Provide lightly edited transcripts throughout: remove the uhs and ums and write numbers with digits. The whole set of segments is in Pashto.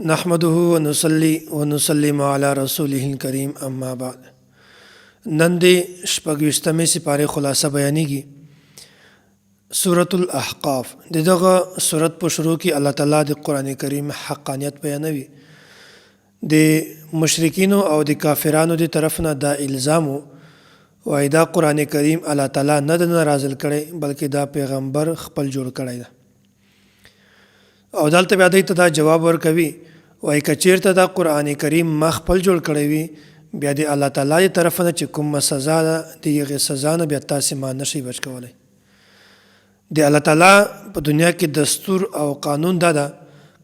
نحمده ونصلي ونسلم على رسوله الكريم اما بعد. نن د شپږویشتمې سپارې خلاصه بیانېږي. سورة الاحقاف. دغه سورت په شروع کې الله تعالی د قرآن کریم حقانیت بیانوي. د مشرکینو او د کافرانو د طرف نه دا الزام وای دا قرآن کریم الله تعالی نه د نازل کړي بلکې دا پیغمبر خپل جوړ کړی ده. او دلته بیا دوی ته دا جواب ورکوي وای که چیرته دا قرآن کریم ما خپل جوړ کړی وي بیا د الله تعالی د طرف نه چې کومه سزا ده د هغې سزا نه بیا تاسې ما نشئ بچ کولی. د الله تعالی په دنیا کې دستور او قانون دا ده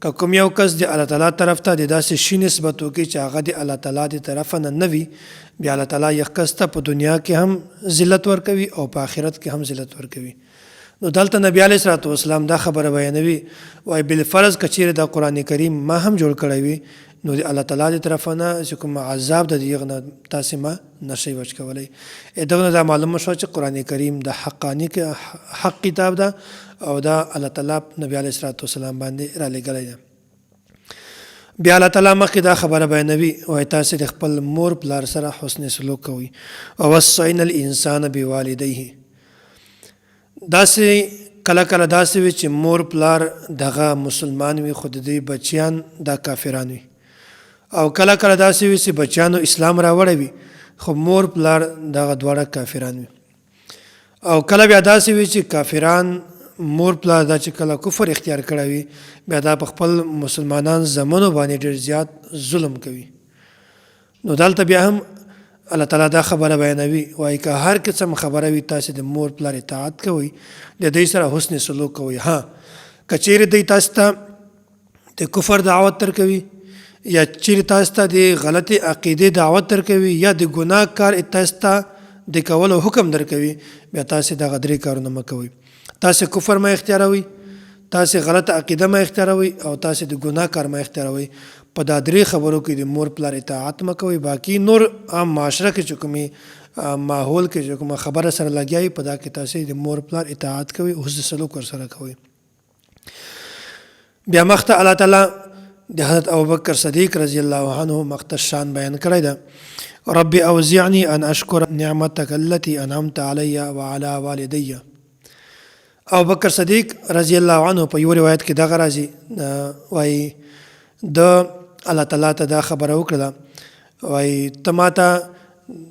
که کوم یو کس د الله تعالی طرف ته د داسې شي نسبت وکړي چې هغه د الله تعالی د طرف نه نه وي بیا الله تعالی یو کس ته په دنیا کې هم ذلت ورکوي او په آخرت کې هم ذلت ورکوي. نو دلته نبی علیه الصلاة والسلام دا خبره بیانوي وای بالفرض که چیرې دا قرآن کریم ما هم جوړ کړی وي نو د الله تعالی د طرفه نه چې کوم عذاب د هغه نه تاسې ما نشئ بچ کولی. دغه نه دا معلومه شوه چې قرآن کریم د حق کتاب ده او دا الله تعالی نبی علیه الصلاة والسلام باندې رالیږلی ده. بیا الله تعالی مخکې دا خبره بیانوي وای تاسې د خپل مور پلار سره حسن سلوک کوئ. ووصینا الانسان بوالدیه. داسې کله کله داسې وي چې مور پلار دغه مسلمان وي خو د دوی بچیان دا کافران وي، او کله کله داسې وي چې بچیانو اسلام راوړی وي خو مور پلار دغه دواړه کافران وي، او کله بیا داسې وي چې کافران مور پلار دا چې کله کفر اختیار کړی وي بیا دا په خپل مسلمانان زمنو باندې ډېر زیات ظلم کوي. نو دلته بیا هم الله تعالی دا خبره بیانوي وایي که هر قسم خبره وي تاسې د مور پلار اطاعت کوئ، د دوی سره حسن سلوک کوئ. ها که چیرې دوی تاسو ته د کفر دعوت درکوي یا چیرې تاسو ته د غلطې عقیدې دعوت درکوي یا د ګناه کار تاسو ته د کولو حکم درکوي بیا تاسې دغه درې کارونه مه کوئ. تاسې کفر مه اختیاروئ، تاسې غلطه عقیده مه اختیاروئ او تاسې د ګناه کار مه اختیاروئ. په دا درې خبرو کې د مور پلار اطاعت مه کوئ. باقي نور عام معاشره کې چې کومې ماحول کې چې کومه خبره سره لګیا وي په دا کې تاسې د مور پلار اطاعت کوئ، حسن سلوک ورسره کوئ. بیا مخته الله تعالی د حضرت ابوبکر صدیق رضی الله عنه مخته شان بیان کړی ده. رب اوزعنی ان اشکر نعمتک التي انعمت علی وعلى والدی. ابوبکر صدیق رضی الله عنه په یو روایت کې دغه راځي وایي د الله تعالی ته دا خبره وکړه وایي ته ما ته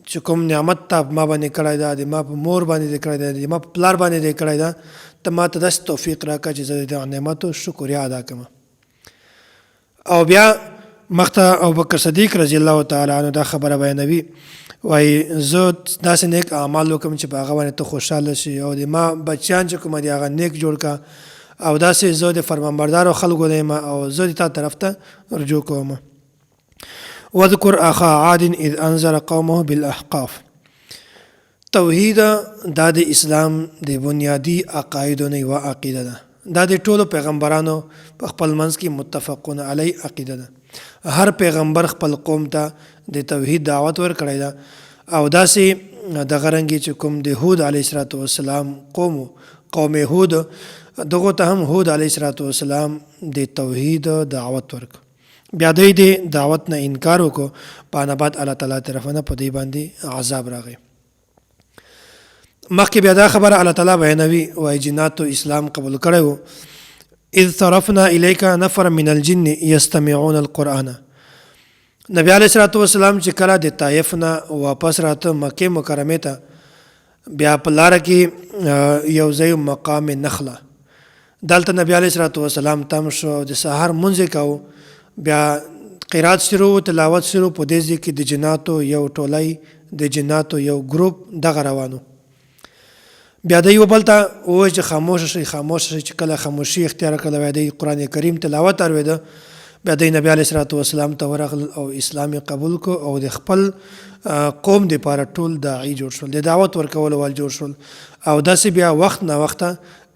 چې کوم نعمت ته ما باندې کړی ده د ما په مور باندې دې کړی ده د ما په پلار باندې دې کړی ده ته ما ته داسې توفیق راکړه چې زه د دغه نعمتو شکریا ادا کړم. او بیا مخته ابوبکر صدیق رضی الله تعالی عنه دا خبره بیانوي وایي زه داسې نیک اعمال وکړم چې په هغه باندې ته خوشحاله شي او د ما بچیان چې کومه دي هغه نیک جوړ کړه او داسې زه د فرمانبردارو خلکو نه یم او زه د تا طرف ته رجوع کوم. واذکر اخا عاد اذ انذر قومه بالاحقاف. توحید دا د اسلام د بنیادی عقایدو نه یوه عقیده ده. دا د ټولو پیغمبرانو په خپل منځ کې متفقون علی عقیده ده. هر پیغمبر خپل قوم ته د توحید دعوت ورکړی ده او داسې دغه رنګې چې کوم د هود علیه السلام قوم هود دغه ته هم هود علیه السلام د توحید دعوت ورک بیا دوی د دعوت نه انکار وکړو په انا بعد الله تعالی طرف نه په دوی باندې عذاب راغی. مخکې بیا دا خبره الله تعالی بیانوي وایي جناتو اسلام قبول کړی و. اذ صرفنا الیک نفر من الجن یستمعون القرآن. نبی علیه الصلاة والسلام چې کله د طایف نه واپس راته مکې مکرمې ته بیا په لاره کې یو ځای مقام نخله دلته نبی علیه الصلاة والسلام تم شو د سهار مونځ یې کوو بیا قرات شروع تلاوت شروع په دې ځای کې د جناتو یو ټولی د جناتو یو ګروپ دغه روانو. بیا د یو بل ته ووایي چې خاموشه شئ خاموشه شئ. چې کله خاموشي اختیار کړله بیا د قرآن کریم تلاوت اورېده بیا د نبی علیه الصلاة والسلام ته ورغلل او اسلام یې قبول کړو او د خپل قوم دپاره ټول داعي جوړ شول، د دعوت ورکولو وال جوړ شول. او داسې بیا وخت نه وخته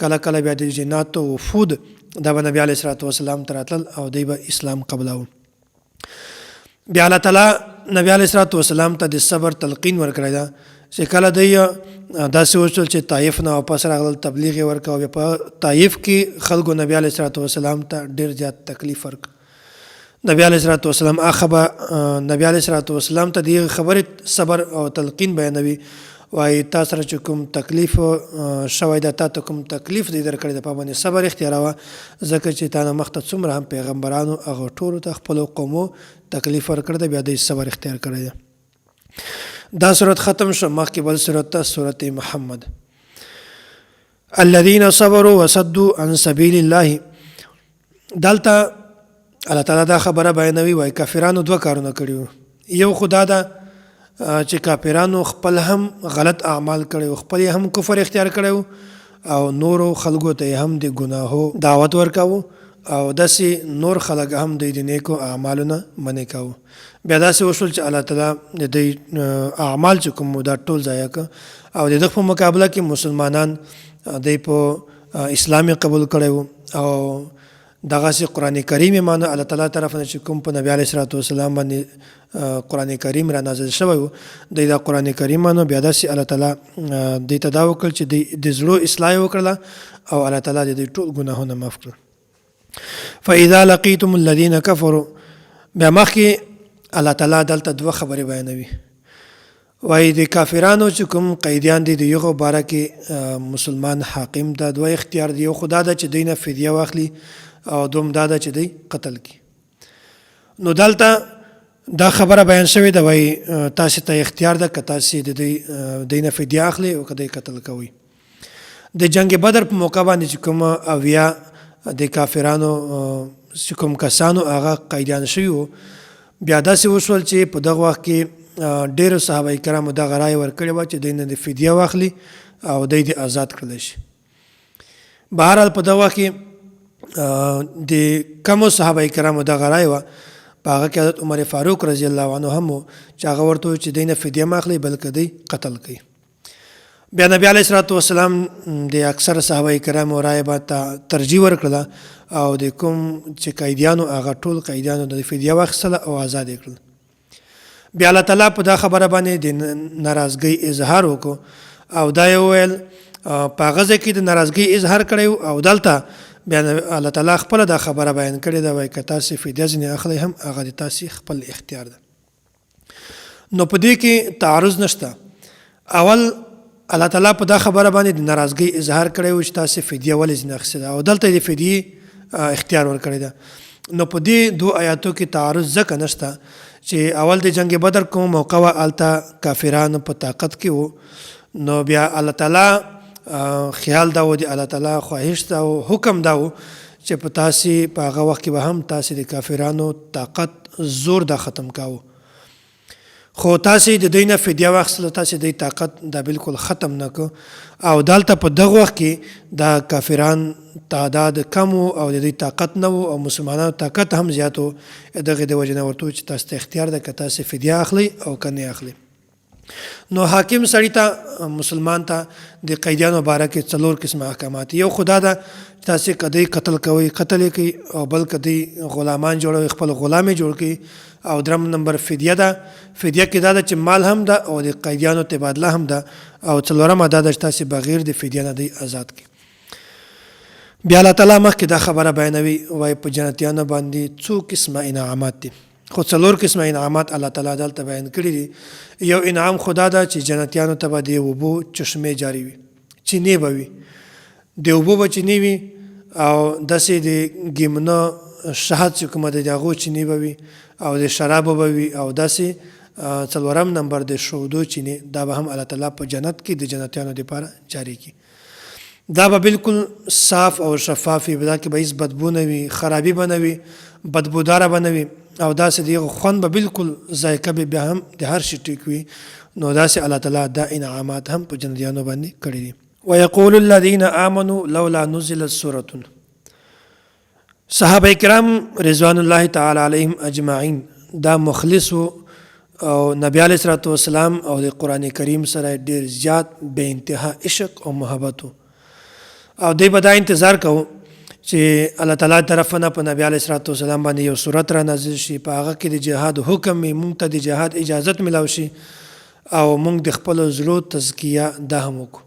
کله کله بیا د جناتو وفود دا به نبی علیه الصلاة والسلام ته راتلل او دوی به اسلام قبلاو. بیا الله تعالی نبی علیه الصلاة والسلام ته د صبر تلقین ورکړی ده چې کله دوی داسې وشول چې طایف نه واپس راغلل تبلیغ یې ورکړ او بیا په طایف کې خلکو نبی علیه الصلاة والسلام ته ډېر زیات تکلیف ورکړ. نبی علیه الصلاۃ والسلام نبی علیه الصلاۃ والسلام ته دغه خبره صبر او تلقین بیانوي، وایي تا سره چې کوم تکلیف شوی ده، تا ته کوم تکلیف دی درکړی د په باندې صبر اختیاروه، ځکه چې تا نه مخته څومره هم پیغمبرانو هغه ټولو ته خپلو قومو تکلیف ورکړی دی، بیا دوی صبر اختیار کړی دی. دا صورت ختم شو. مخکې بل صورت ته صورت محمد. الذين صبروا وصدوا عن سبيل الله. دلته الله تعالی دا خبره بیانوي، وایي کافرانو دوه کارونه کړي. یو خدا ده چې کافرانو خپل هم غلط اعمال کړي، خپل هم کفر اختیار کړي او نورو خلکو ته هم د ګناهو دعوت ورکاو او داسې نور خلک هم د نیکو اعمالو نه منع کاوه. بیا داسې وشول چې الله تعالی د دې اعمال چې کوم دا ټول ضایع کړ او د دغه په مقابله کې مسلمانان د په اسلام قبول کړي او دغه سي قران کریم ایمان الله تعالی طرف نه چې کوم په نبی علیه الصلاه والسلام باندې قران کریم را نازل شوی د قران کریم نو بیا داسې الله تعالی د تداو کړ چې د زړه اصلاح وکړه او الله تعالی د ټول ګناهونه معاف کړ. فاذا لقيتم الذين كفروا. بیا مخکې الله تعالی دلته دوه خبرې بیانوي، وایي د کافرانو چې کوم قیدیان دي د یو باره کې مسلمان حاکم دا دوه اختیار دی، یو خدا ده چې دینه فدیه واخلي او دوم دا ده چې دی قتل کی. نو دلته دا خبره بیان شوې ده، وایي تاسو ته اختیار ده که تاسو د دینه فدیه اخلي او که دی قتل کوي. د جنگ بدر په موقع باندې چې کوم اویا د کافرانو چې کوم کسانو هغه قیدیان شوي، بیا داسې وشول چې په دغه وخت کې ډېرو صحابه کرامو دغه رایه ورکړې وه چې دوی نه د فدیه واخلي او دوی دې آزاد کړلی شي. بهرحال په دغه وخت کې د کمو صحابه کرامو دغه رایه وه، په هغه کې حضرت عمر فاروق رضی الله عنه هم و چې هغه ورته وویل چې دوی نه فدیه مه اخلي بلکې دوی قتل کوي. بیا نبی علیه الصلاه والسلام د اکثر صحابه کرامو رایه باندې ترجیح ورکړله او د کوم چې قیدیانو هغه ټول قیدیانو د فدیه واخیستله او آزاد یې کړل. بیا الله تعالی په دا خبره باندې د ناراضګۍ اظهار وکړو او دا یې وویل په هغه ځای کې د ناراضګۍ اظهار کړی او دلته بیا الله تعالی خپله دا خبره بیان کړې ده، وایي که تاسې فدیه ځینې اخلئ هم هغه د تاسې خپل اختیار ده. نو په دې کې تعارض نشته. اول الله تعالی په دا خبره باندې د ناراضګۍ اظهار کړی و چې تاسې فدیه ولې ځینې اخیستې ده او دلته د فدیې اختیار ورکړی ده. نو په دې دو آیاتو کې تعارض ځکه نشته چې اول د جنگ بدر کوم موقع وه هلته کافرانو په طاقت کې وو، نو بیا الله تعالی خیال دا و د الله تعالی خواهش دا و حکم دا و چې په تاسې په هغه وخت کې به هم تاسې د کافرانو طاقت زور دا ختم کاوه، خو تاسې د دوی نه فدیه واخیستله، تاسې د طاقت دا بالکل ختم نه کړ او دلته په دغه وخت کې دا کافران تعداد کم او د دوی طاقت نه و او مسلمانانو طاقت هم زیات و. دغې د وجې نه ورته و چې تاسو ته اختیار ده که تاسې فدیه اخلئ او که نه اخلئ. نو حاکم سړي ته مسلمان ته د قیدیانو باره کې 4 قسمه احکامات. یو خدا ده چې تاسې که دوی قتل کوئ قتل یې کوي او بل که دوی غلامان جوړوي خپل غلام یې جوړ کړي او درم نمبر فدیه ده. فدیه کې دا ده چې مال هم ده او د قیدیانو تبادله هم ده او 4مه دا ده چې تاسې بغیر د فدیه نه دوی آزاد کړي. بیا الله تعالی مخکې دا خبره بیانوي، وایي په جنتیانو باندې 2 قسمه انعامات دي، خو 4 قسمه انعامات الله تعالی دلته بیان کړي دي. یو انعام خدا ده چې جنتیانو ته به د اوبو چشمې جاری وي، چینې به وي، د اوبو به چینې وي او داسې د ګیمنه شهد چې کومه ده د هغو چینې به وي او د شرابو به وي او داسې 4 نمبر د شهودو چینې دا به هم الله تعالی په جنت کې د جنتیانو دپاره جاری کړي. دا به بالکل صاف او شفاف وي، دا کې به هیڅ بدبو نه وي، خرابي به نه وي، بدبوداره به نه وي او داسې د هغو خوند به بالکل ذایقه به بیا هم د هر شي ټیک وي. نو داسې الله تعالی دا انعامات هم په جنتیانو باندې کړي دي. ويقول الذين آمنوا لولا نزلت سورة. صحابه کرام رضوان الله تعالی علیهم اجمعین دا مخلص او نبی علیه الصلاه والسلام او د قران کریم سره ډیر زیات به انتها عشق او محبت او دوی به دا انتظار کوو چې الله تعالی طرفه په نبی علیه الصلاه والسلام باندې یو سورت را نازل شي، په هغه کې د جهاد حکم مونږ ته د جهاد اجازت ملاو شي او مونږ د خپل زړه تزکیه دا هم وکړو.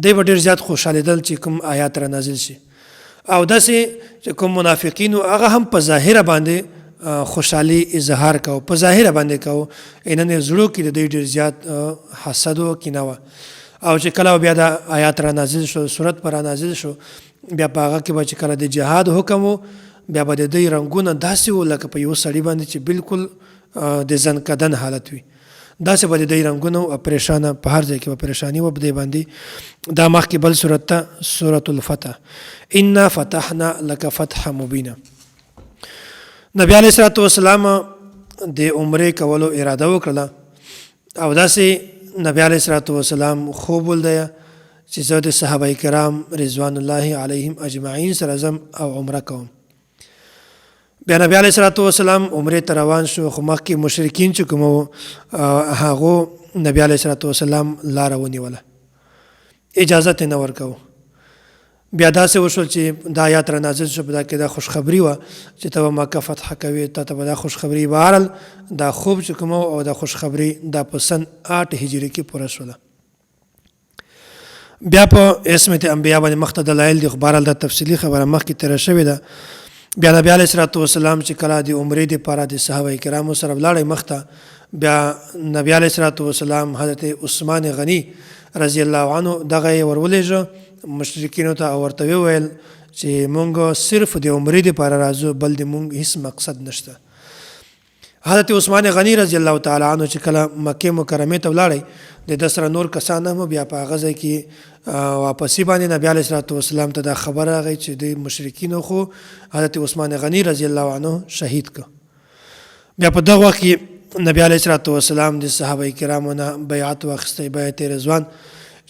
دوی به ډیر زیات خوشحالېدل چې کوم آیات را نازل شي او داسې چې کوم منافقین هغه هم په ظاهره باندې خوشحالي اظهار کو په ظاهر باندې کو انن زړه کې د دې ډیر زیات حسد او کینه و او چې کله بیا د آیات را نازل شو صورت پر نازل شو بیا په هغه کې به چې کله د جهاد حکم و بیا به د دې رنگونه داسې و لکه په یو سړي باندې چې بالکل د ځن کدن حالت وي داسې به د دې رنگونه او پریشانه په هر ځای کې به پریشانی و په دې باندې دا مخکې بل صورت ته سورۃ الفتح انا فتحنا لك فتحا مبینا نبی علیه الصلاۃ والسلام د عمره کولو اراده وکړه او داسې نبی علیه الصلاۃ والسلام خوب ولدی چې زه د صحابه کرام رضوان الله علیهم اجمعین سره زم او عمره کوم بیا نبی علیه الصلاۃ والسلام عمره ته روان شو خو مخکې مشرکین چې کوم هغه نبی علیه الصلاۃ والسلام لار ونیوله اجازه ته نه ورکو بیا داسې وشول چې دا آیات را نازل شو په دا کې دا خوشخبری و چې ته مکه فتح کوي ته به دا خوشخبری بهرل دا خوب چې کوم او دا خوشخبری دا په سن 8 هجری کې پوره شوله بیا په اسمت انبیا باندې مخته دلایل دي خبره د تفصیلی خبره مخکې تر شوې ده بیا نبی علیه الصلاۃ والسلام چې کله د عمرې لپاره د صحابه کرامو سره ولاړی مخته بیا نبی علیه الصلاۃ والسلام حضرت عثمان غنی رضی الله عنه دغه ورولېږه مشرکینو ته ورته ویل چې مونږ صرف د عمرې لپاره راځو بل د مونږ هیڅ مقصد نشته حضرت عثمان غنی رضی الله تعالی عنه چې کله مکه مکرمه ته ولاړی د دسر نور کسان هم بیا په غزه کې واپسی باندې نبی علیه الصلاۃ والسلام ته دا خبر راغی چې د مشرکین خو حضرت عثمان غنی رضی الله عنه شهید ک بیا په دغه وخت کې نبی علیه الصلاۃ والسلام د صحابه کرامو نه بیعت واخیسته بیعت رضوان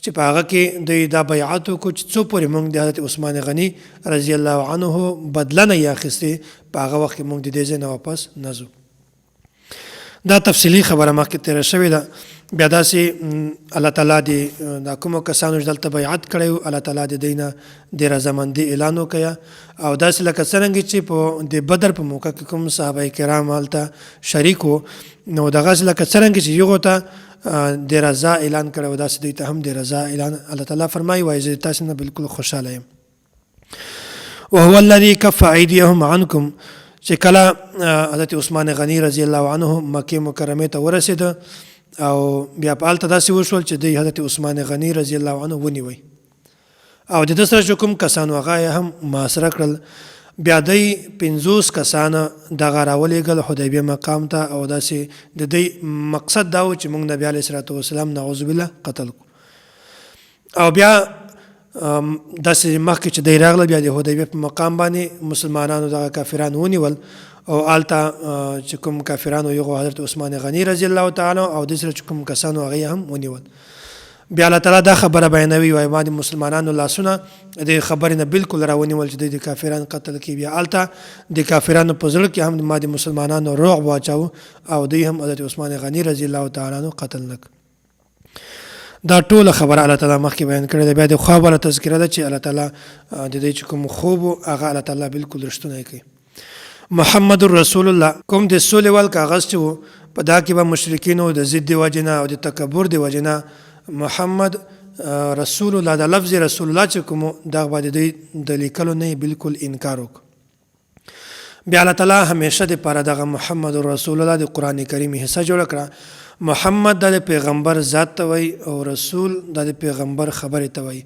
چې په هغه کې د دا بیعت کو چې څو پورې موږ د حضرت عثمان غنی رضی الله عنه بدلنه یاخسته په هغه وخت کې موږ د دې نه واپس نزو دا تفصیلی خبره مخکې تیر شوې ده بیا داسې الله تعالی د دا کومو کسانو چې دلته بیعت کړی الله تعالی د دینه د رضامندي اعلان وکړ او داسې لکه څرنګه چې په د بدر په موقع کې کوم صحابه کرام هلته شریک وو نو دغه لکه څرنګه چې یو ته د رضا اعلان کړو داسې دوی ته هم د رضا اعلان الله تعالی فرمایي وایي زه تاسو نه بالکل خوشاله یم وهو الذي كف ايديهم عنكم چې کله حضرت عثمان غنی رضی الله عنه مکه مکرمه ته ورسید او بیا په الته داسې وشول چې د حضرت عثمان غنی رضی الله عنه ونیوي او د سره کوم کسانو هغه هم محاصره کړل بیا د 50 کسان دغه راولېږل حدیبیه مقام ته او داسې د دې مقصد دا و چې موږ نبی علیه الصلاۃ والسلام نعوذ بالله قتل او بیا داسې مخکې چې دی راغله بیا د حدیبیه په مقام باندې مسلمانانو دغه کافران ونیول او آلته چې کوم کافرانو یو حضرت عثمان غنی رضی الله تعالی او د سره کوم کسانو هغه هم ونیول بیا الله تعالی دا خبره بیانوي وای باندې مسلمانانو لاسونه د خبرې نه بالکل راونیول چې د کافرانو قتل کی بیا آلته د کافرانو په ځل کې هم د مسلمانانو روغ واچاو او دوی هم حضرت عثمان غنی رضی الله تعالی عنہ قتل نک دا ټول خبره الله تعالی مخکې بیان کړې ده بیا د خواب ولا تذکره ده چې الله تعالی د دې کوم خوب هغه الله تعالی بالکل رښتونه کوي محمد رسول الله کوم د سولې ول کاغذ چې په دا کې به مشرکین او د ضد وجنه او د تکبر دی وجنه محمد رسول الله د لفظ رسول الله چې کوم دا باندې د لیکلو نه بالکل انکار وک بیا الله تعالی همیشه د پاره دغه محمد رسول الله د قران کریم حصہ جوړ کړه محمد د پیغمبر ذات ته وای او رسول د پیغمبر خبره ته وای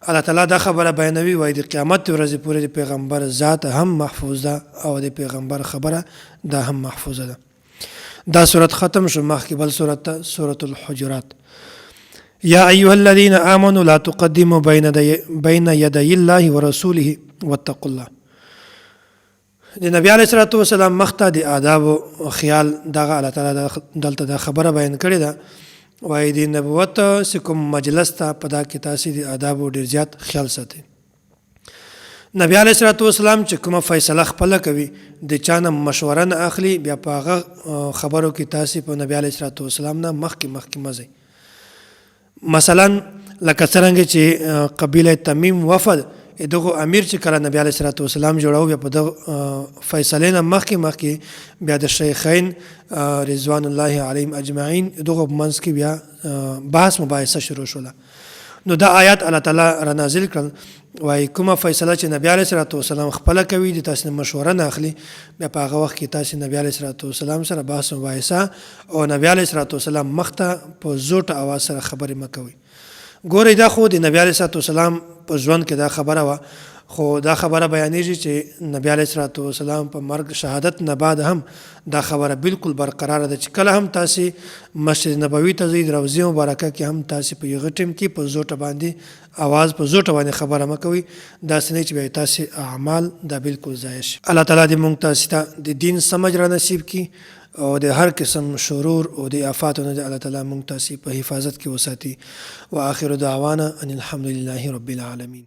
الله تعالی دا خبره بیانوي وای د قیامت ورځې پورې د پیغمبر ذات هم محفوظ ده او د پیغمبر خبره دا هم محفوظه ده دا سورۃ ختم شو مخکې بل سورۃ الحجرات یا ایها الذين امنوا لا تقدموا بين يدي الله ورسوله واتقوا الله د نبی علیه الصلاۃ والسلام مخته د آداب او خیال دغه الله تعالی دلته د خبره بیان کړی ده وای د نبوت کوم مجلس ته په دا کې تاسو د آداب او ډیر زیات خیال ساتئ نبی علیه الصلاۃ والسلام چې کومه فیصله خپل کوي د چانه مشوره نه اخلي بیا په هغه خبرو کې تاسو په نبی علیه الصلاۃ والسلام نه مخکې مزه مثلا لکه څنګه چې قبیله تمیم وفد دغه امیر چې کله نبی علیه الصلاۃ والسلام جوړاو بیا په دغه فیصله نه مخکې بیا د شیخین رضوان الله علیهم اجمعین دغه منځ کې بیا بحث مباحثه شروع شوله نو دا آیات الله تعالی را نازل کړل وایي کومه فیصله چې نبی علیه صلات وسلام خپله کوي د تاسو نه مشوره نه اخلي بیا په هغه وخت کې تاسو نبی علیه صلات وسلام سره بحث مباحثه او نبی علیه صلات وسلام مخته په زوټه اواز سره خبرې مه کوئ. ګورئ دا خو د نبی علیه صلات وسلام په ژوند کې دا خبره وه، خو دا خبره بیانېږي چې نبی علیه صلات وسلام په مرګ شهادت نه بعد هم دا خبره بالکل برقراره ده چې کله هم تاسې مسجد نبوي ته ځئ، د روضې مبارکه کې هم تاسې په یغه ټیم کې په زوټه باندې اواز په زوټه باندې خبره مه کوئ. داسې نه چې بیا تاسې اعمال دا بالکل ضایع شي. الله تعالی دې موږ تاسې ته د دین سمجھ را نصیب کړي او د هر قسم شرور او د آفاتو نه الله تعالی موږ تاسې په حفاظت کې وساتي. واخر دعوانا ان الحمد لله رب العالمین.